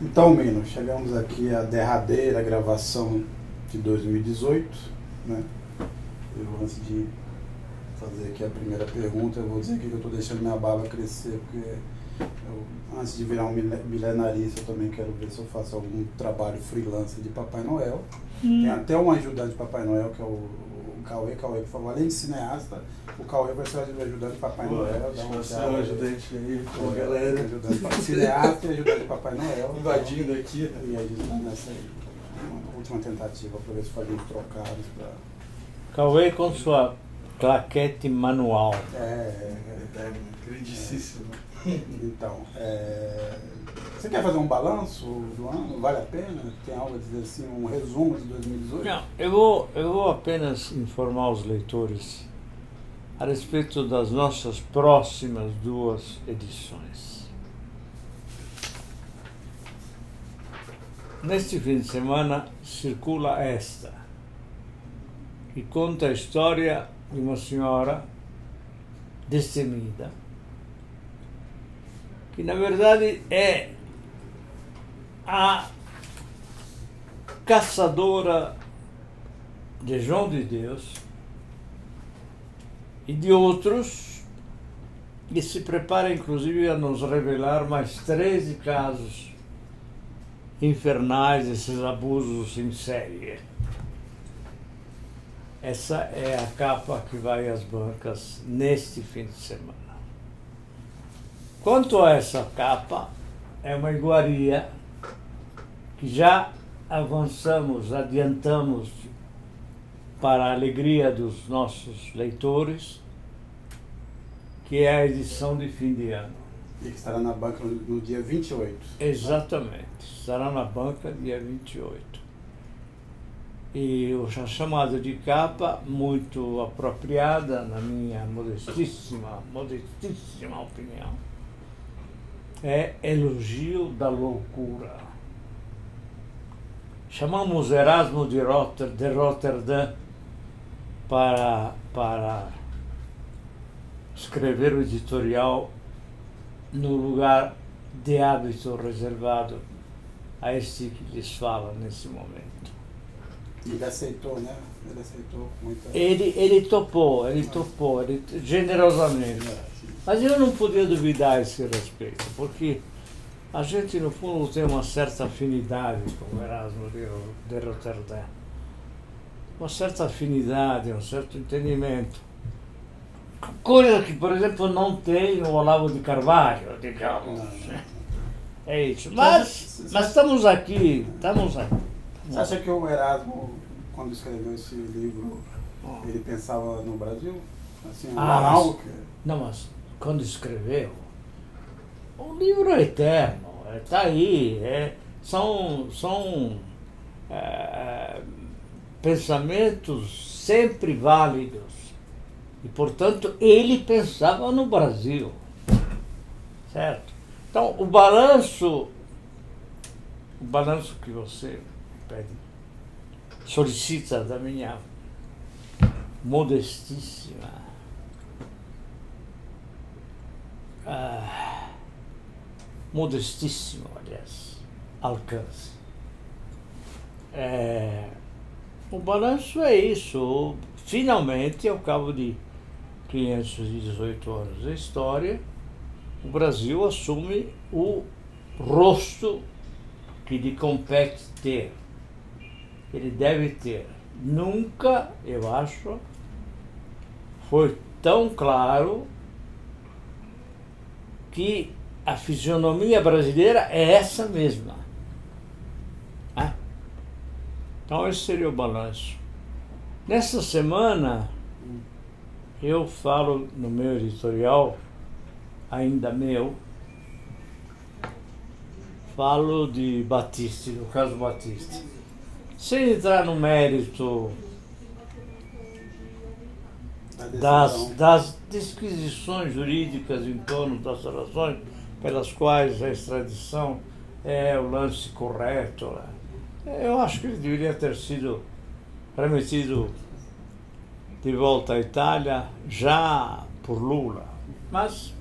Então, Mino, chegamos aqui à derradeira gravação de 2018, né? Eu, antes de fazer aqui a primeira pergunta, eu vou dizer aqui que eu estou deixando minha barba crescer, porque antes de virar um milenarista, eu também quero ver se eu faço algum trabalho freelancer de Papai Noel. Tem até um ajudante de Papai Noel, que é o Cauê. Cauê, por favor, além de cineasta, o Cauê vai ser o ajudante de Papai Noel. Dá um ajudante aí, com a galera. Cineasta e ajudante de Papai Noel. Invadindo aqui. E a gente está nessa uma última tentativa para ver se fazemos trocados para... Cauê com sua claquete manual. Grandíssimo. Então, você quer fazer um balanço do ano? Vale a pena? Tem algo a dizer assim, um resumo de 2018? Não, eu vou apenas informar os leitores a respeito das nossas próximas duas edições. Neste fim de semana circula esta, que conta a história de uma senhora destemida, que na verdade é a caçadora de João de Deus e de outros, e se prepara inclusive a nos revelar mais 13 casos infernais desses abusos em série. Essa é a capa que vai às bancas neste fim de semana. Quanto a essa capa, é uma iguaria que já adiantamos para a alegria dos nossos leitores, que é a edição de fim de ano. E que estará na banca no dia 28. Exatamente, estará na banca dia 28. E a chamada de capa, muito apropriada, na minha modestíssima opinião, é Elogio da Loucura. Chamamos Erasmo de Rotterdam para escrever o editorial no lugar de hábito reservado a este que lhes fala nesse momento. Ele aceitou, né? Ele aceitou muito. Ele topou generosamente. Mas eu não podia duvidar a esse respeito, porque a gente, no fundo, tem uma certa afinidade com o Erasmo de Rotterdam. Uma certa afinidade, um certo entendimento. Coisa que, por exemplo, não tem o Olavo de Carvalho, digamos. É isso. Mas estamos aqui. Você acha que o Erasmo, quando escreveu esse livro, ele pensava no Brasil? Assim, mas quando escreveu, o livro é eterno, está aí, são pensamentos sempre válidos e, portanto, ele pensava no Brasil, certo? Então, o balanço que você solicita da minha modestíssima aliás, alcance. O balanço é isso. Finalmente, ao cabo de 518 anos de história, o Brasil assume o rosto que lhe compete ter. Ele deve ter. Nunca, eu acho, foi tão claro que a fisionomia brasileira é essa mesma. Então esse seria o balanço. Nessa semana, eu falo no meu editorial, ainda meu, falo de Battisti, do caso Battisti. Sem entrar no mérito das disquisições jurídicas em torno das razões pelas quais a extradição é o lance correto, eu acho que ele deveria ter sido remetido de volta à Itália já por Lula. Mas,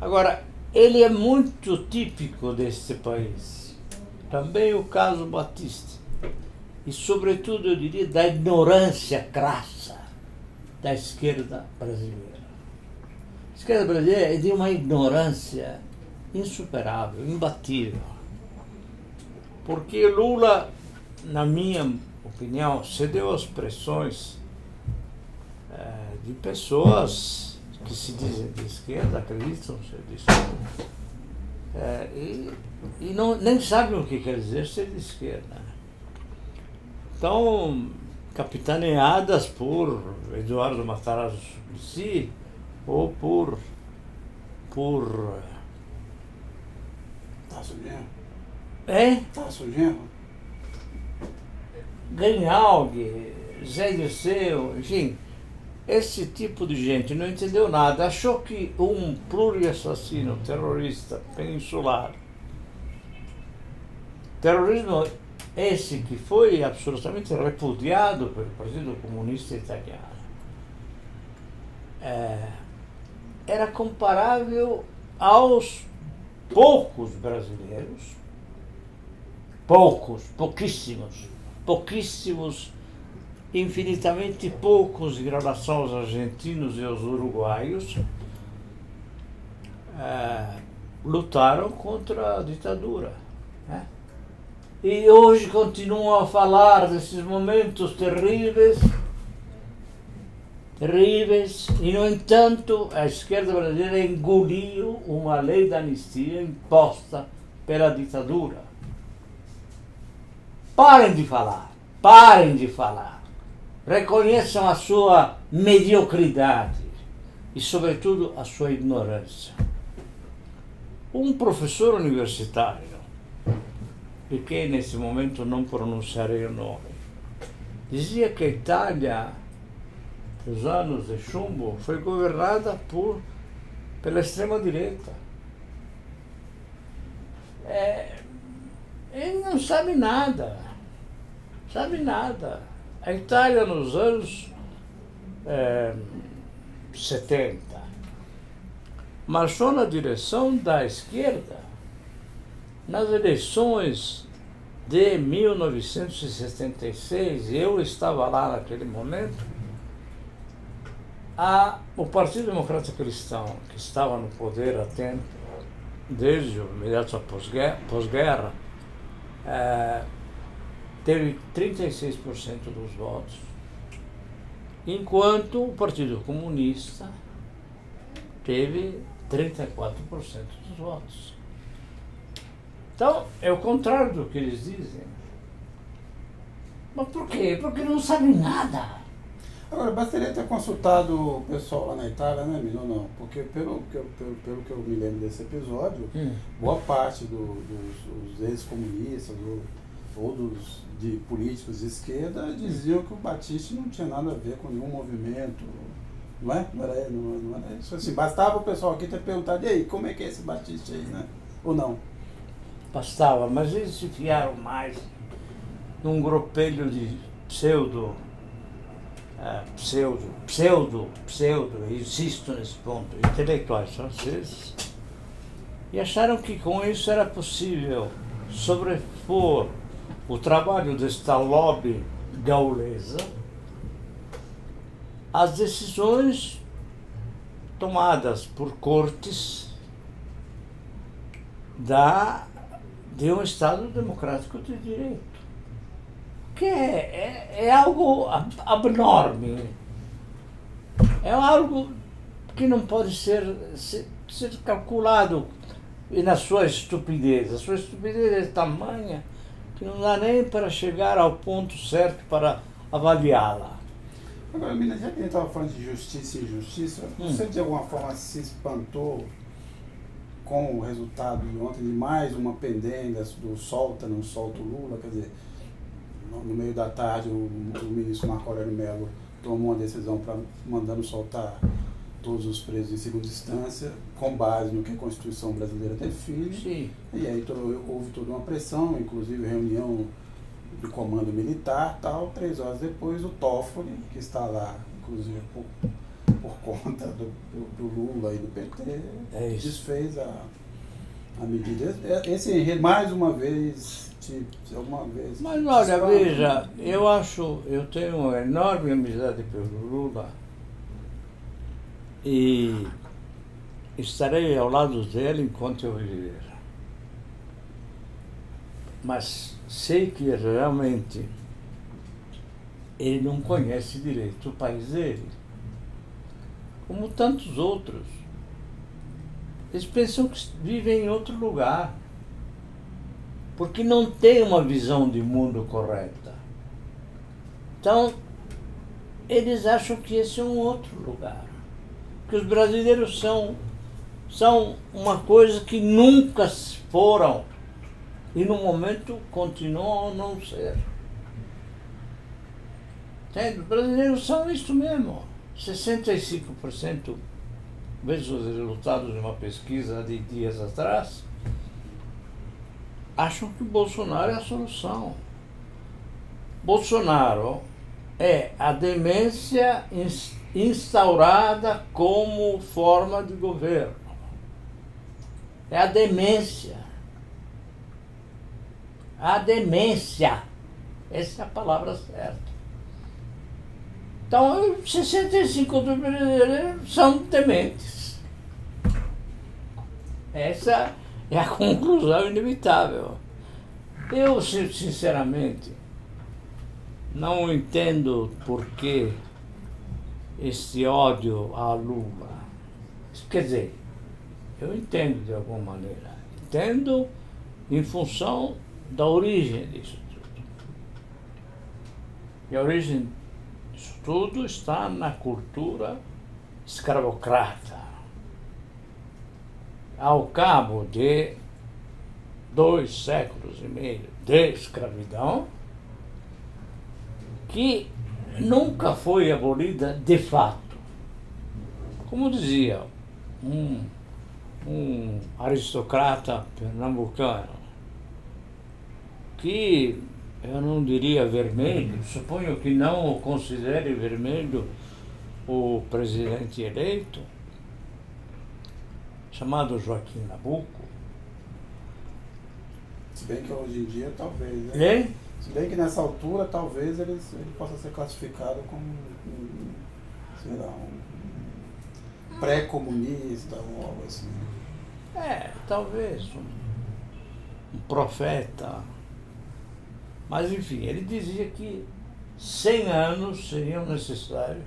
agora, ele é muito típico deste país. Também o caso Batista. E, sobretudo, eu diria, da ignorância crassa da esquerda brasileira. A esquerda brasileira é de uma ignorância insuperável, imbatível. Porque Lula, na minha opinião, cedeu às pressões de pessoas que se dizem de esquerda, acreditam ser de esquerda, e nem sabem o que quer dizer ser de esquerda. Então, capitaneadas por Eduardo Matarazzo Suplicy ou por Tasso Genro. É? Tasso Genro. Grinaldi, Zé Dirceu, enfim, esse tipo de gente não entendeu nada, achou que um pluriassassino terrorista peninsular, terrorismo esse que foi absolutamente repudiado pelo Partido Comunista Italiano, era comparável aos poucos brasileiros, pouquíssimos, infinitamente poucos em relação aos argentinos e aos uruguaios, lutaram contra a ditadura, né? E hoje continuam a falar desses momentos terríveis, e, no entanto, a esquerda brasileira engoliu uma lei de anistia imposta pela ditadura. Parem de falar. Reconheçam a sua mediocridade e, sobretudo, a sua ignorância. Um professor universitário, de que nesse momento não pronunciarei o nome, dizia que a Itália, nos anos de chumbo, foi governada pela extrema-direita. Ele não sabe nada. A Itália, nos anos 70, marchou na direção da esquerda. Nas eleições de 1976, eu estava lá naquele momento, o Partido Democrata Cristão, que estava no poder há tempo, desde o imediato pós-guerra, teve 36% dos votos, enquanto o Partido Comunista teve 34% dos votos. Então, é o contrário do que eles dizem. Mas por quê? Porque não sabem nada. Agora, bastaria ter consultado o pessoal lá na Itália, né, Mino? Não, porque pelo que eu me lembro desse episódio, boa parte dos ex-comunistas ou de políticos de esquerda diziam que o Battisti não tinha nada a ver com nenhum movimento, não é? Não era isso. Assim, bastava o pessoal aqui ter perguntado, e aí, como é que é esse Battisti aí, né? Ou não? Bastava, mas eles se fiaram mais num gropelho de pseudo, insisto nesse ponto, intelectuais franceses, e acharam que com isso era possível sobrepor o trabalho desta lobby gaulesa às decisões tomadas por cortes de um Estado democrático de direito, que é algo abnorme, é algo que não pode ser calculado na sua estupidez. A sua estupidez é tamanha que não dá nem para chegar ao ponto certo para avaliá-la. Agora, Minas, já que a gente estava falando de justiça e injustiça, você de alguma forma se espantou com o resultado de ontem de mais uma pendenga do solta, não solta o Lula? Quer dizer, no meio da tarde o ministro Marco Aurélio Mello tomou uma decisão mandando soltar todos os presos em segunda instância, com base no que a Constituição brasileira define. Sim. E aí houve toda uma pressão, inclusive reunião do comando militar, tal. 3 horas depois, o Toffoli, que está lá, inclusive por conta do Lula e do PT, desfez a medida. Esse enredo, mais uma vez, alguma vez. Mas olha, veja, eu tenho uma enorme amizade pelo Lula e estarei ao lado dele enquanto eu viver. Mas sei que realmente ele não conhece direito o país dele, como tantos outros. Eles pensam que vivem em outro lugar, porque não tem uma visão de mundo correta. Então, eles acham que esse é um outro lugar. Que os brasileiros são uma coisa que nunca foram e no momento continuam a não ser. Entende? Os brasileiros são isso mesmo. 65%, veja os resultados de uma pesquisa de dias atrás, acham que o Bolsonaro é a solução. Bolsonaro é a demência instaurada como forma de governo. É a demência. A demência. Essa é a palavra certa. Então, 65% dos brasileiros são dementes. Essa é a conclusão inevitável. Eu, sinceramente, não entendo por que esse ódio a Lula. Quer dizer, eu entendo de alguma maneira. Entendo em função da origem disso tudo. E a origem disso tudo está na cultura escravocrata. Ao cabo de 2 séculos e meio de escravidão, que nunca foi abolida de fato. Como dizia um aristocrata pernambucano, que eu não diria vermelho, suponho que não o considere vermelho o presidente eleito, chamado Joaquim Nabuco. Se bem que hoje em dia, talvez, né? É? Se bem que nessa altura, talvez ele possa ser classificado como, sei lá, um pré-comunista ou algo assim. Talvez um profeta. Mas, enfim, ele dizia que 100 anos seriam necessários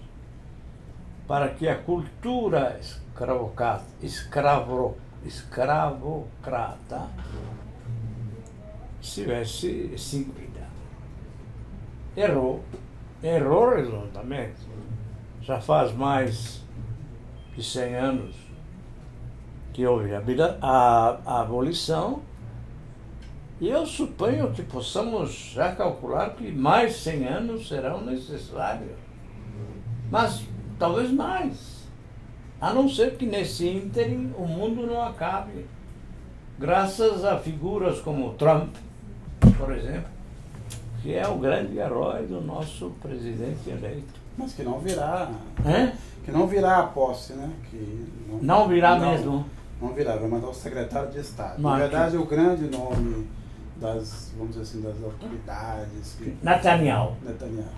para que a cultura escravocrata estivesse extinguida. Errou redondamente. Já faz mais de 100 anos que houve a abolição, e eu suponho que possamos já calcular que mais 100 anos serão necessários. Mas talvez mais. A não ser que nesse ínterim o mundo não acabe. Graças a figuras como Trump, por exemplo, que é o grande herói do nosso presidente eleito. Mas que não virá. É? Que não virá a posse, né? Que não virá mesmo. Não virá, vai mandar o secretário de Estado. Mas na verdade, o grande nome das, vamos dizer assim, das autoridades. Netanyahu. Netanyahu.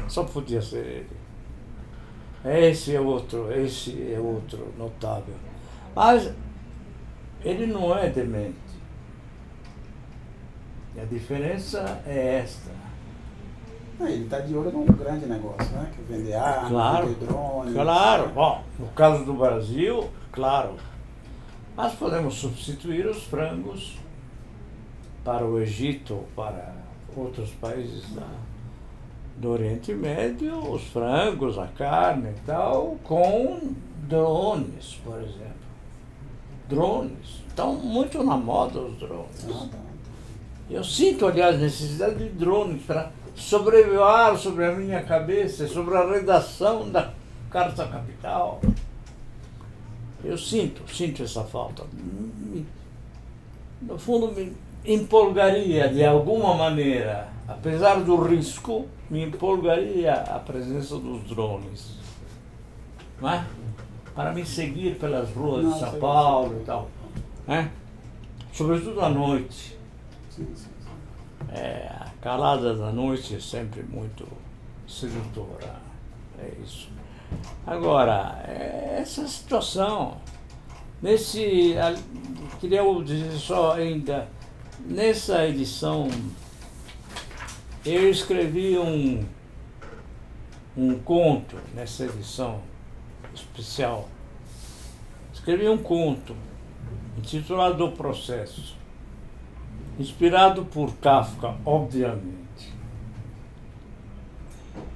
Só podia ser ele. Esse é outro notável. Mas ele não é demente. E a diferença é esta. Ele está de olho num grande negócio, né? Que é vender armas, Claro, vender drones. claro. Bom, no caso do Brasil, claro. Mas podemos substituir os frangos para o Egito, para outros países do Oriente Médio, os frangos, a carne e tal, com drones, por exemplo. Drones. Estão muito na moda os drones. Eu sinto, aliás, necessidade de drones para sobrevoar sobre a minha cabeça, sobre a redação da Carta Capital. Eu sinto essa falta. No fundo, me empolgaria de alguma maneira, apesar do risco, me empolgaria a presença dos drones. Não é? para me seguir pelas ruas Não, de São sei Paulo lá. e tal, né? Sobretudo à noite. Sim, sim, sim. A calada da noite é sempre muito sedutora. É isso. Agora, essa situação, queria dizer só ainda, nessa edição, eu escrevi um conto, nessa edição especial. Escrevi um conto, intitulado O Processo, inspirado por Kafka, obviamente.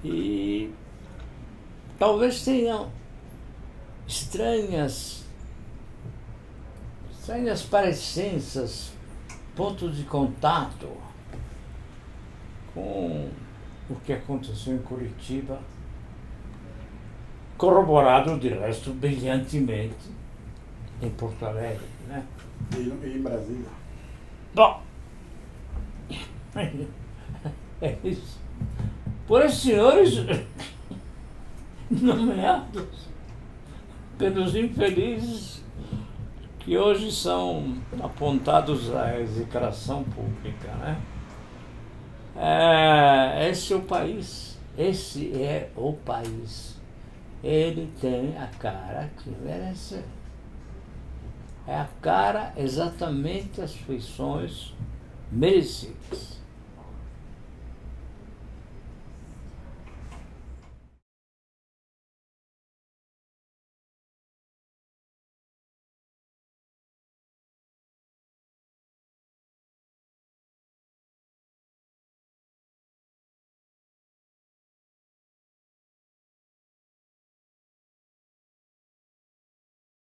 E talvez tenham estranhas parecenças, pontos de contato com o que aconteceu em Curitiba, corroborado de resto brilhantemente em Porto Alegre, né? E em Brasília? Bom, é isso. Por esses senhores nomeados pelos infelizes que hoje são apontados à execração pública, né? Esse é o país. Esse é o país. Ele tem a cara que merece. É a cara, exatamente as feições merecidas.